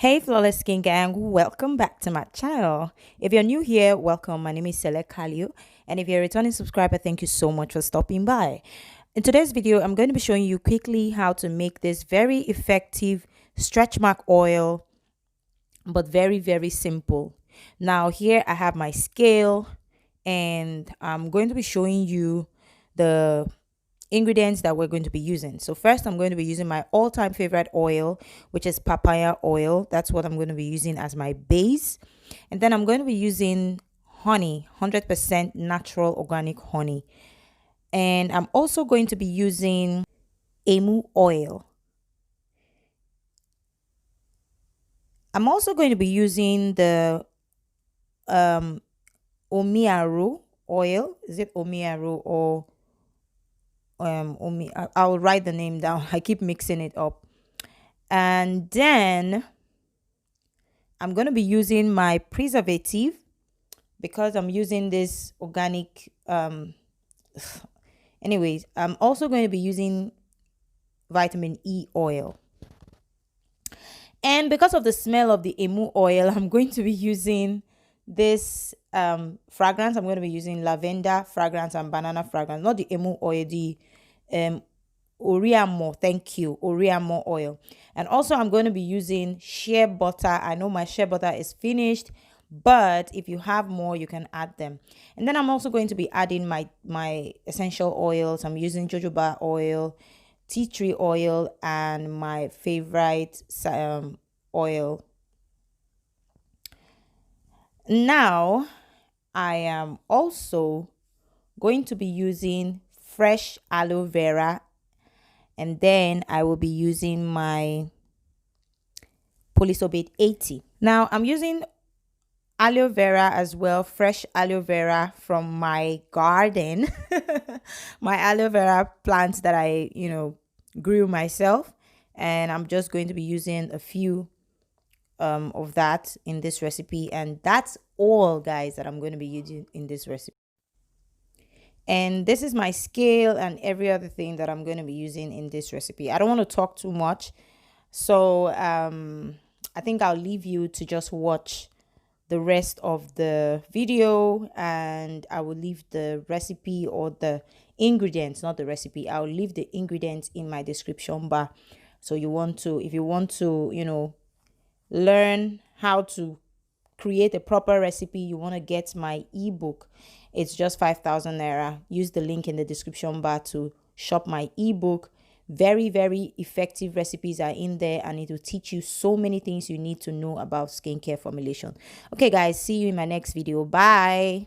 Hey Flawless Skin Gang, welcome back to my channel. If you're new here, welcome. My name is Sele Kalio, and if you're a returning subscriber, thank you so much for stopping by. In today's video, I'm going to be showing you quickly how to make this very effective stretch mark oil, but very simple. Now here I have my scale, and I'm going to be showing you the ingredients that we're going to be using. So first, I'm going to be using my all-time favorite oil, which is papaya oil. That's what I'm going to be using as my base. And then I'm going to be using honey, 100% natural organic honey. And I'm also going to be using emu oil. I'm also going to be using the Omi Aro oil. Is it Omi Aro or I'll write the name down. I keep mixing it up. And then I'm going to be using my preservative because I'm using this organic anyways, I'm also going to be using vitamin E oil. And because of the smell of the emu oil, I'm going to be using this fragrance. I'm going to be using lavender fragrance and banana fragrance, not the emu oil, the Oriamo, thank you, Oriamo oil. And also I'm going to be using shea butter. I know my shea butter is finished, but if you have more, you can add them. And then I'm also going to be adding my essential oils. I'm using jojoba oil, tea tree oil, and my favorite oil. Now I am also going to be using fresh aloe vera, and then I will be using my Polysorbate 80. Now I'm using aloe vera as well, fresh aloe vera from my garden, my aloe vera plants that I grew myself, and I'm just going to be using a few of that in this recipe, and that's all, guys, that I'm going to be using in this recipe. And this is my scale and every other thing that I'm going to be using in this recipe. I don't want to talk too much, so I think I'll leave you to just watch the rest of the video, and I will leave the recipe or the ingredients, not the recipe. I'll leave the ingredients in my description bar. So if you want to, learn how to create a proper recipe, you want to get my ebook, it's just 5,000 naira. Use the link in the description bar to shop my ebook. Very effective recipes are in there, and it will teach you so many things you need to know about skincare formulation. Okay guys, see you in my next video. Bye.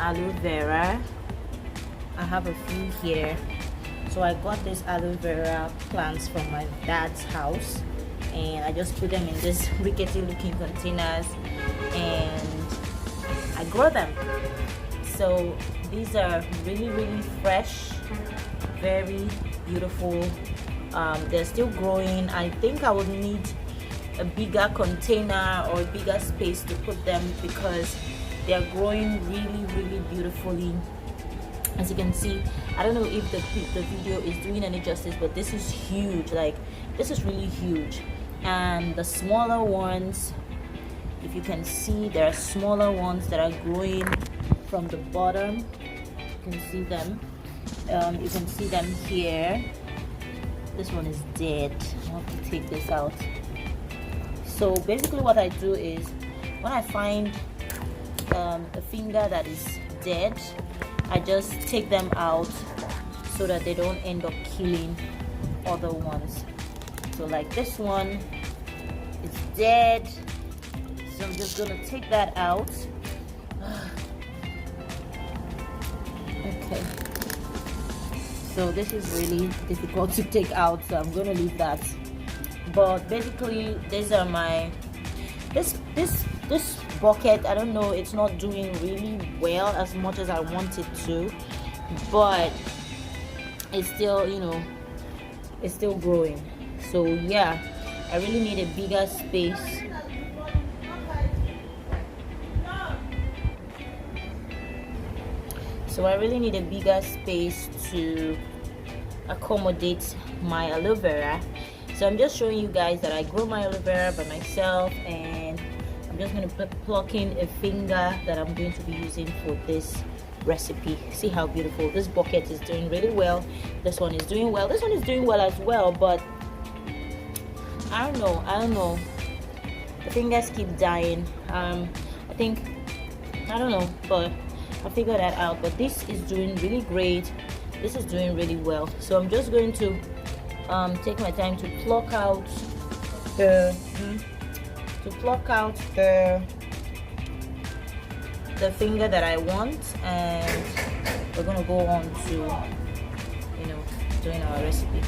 aloe vera. I have a few here. So I got this aloe vera plants from my dad's house, and I just put them in this rickety looking containers and I grow them. So these are really fresh, very beautiful. They're still growing. I think I would need a bigger container or a bigger space to put them because they're growing really beautifully. As you can see, I don't know if the video is doing any justice, but this is huge. Like, this is really huge. And the smaller ones, if you can see, there are smaller ones that are growing from the bottom. You can see them. You can see them here. This one is dead. I have to take this out. So basically what I do is, when I find a finger that is dead, I just take them out so that they don't end up killing other ones. So like this one is dead, so I'm just gonna take that out. Okay, so this is really difficult to take out, so I'm gonna leave that. But basically these are my this bucket. I don't know, it's not doing really well as much as I want it to, but it's still, you know, it's still growing. So yeah, I really need a bigger space. So I really need a bigger space to accommodate my aloe vera. So I'm just showing you guys that I grow my aloe vera by myself, and I'm just going to pluck in a finger that I'm going to be using for this recipe. See how beautiful this bucket is doing. Really well. This one is doing well. This one is doing well as well, but I don't know, the fingers keep dying. I don't know, but I'll figure that out. But this is doing really great. This is doing really well. So I'm just going to take my time to pluck out the finger that I want, and we're gonna go on to, you know, doing our recipe.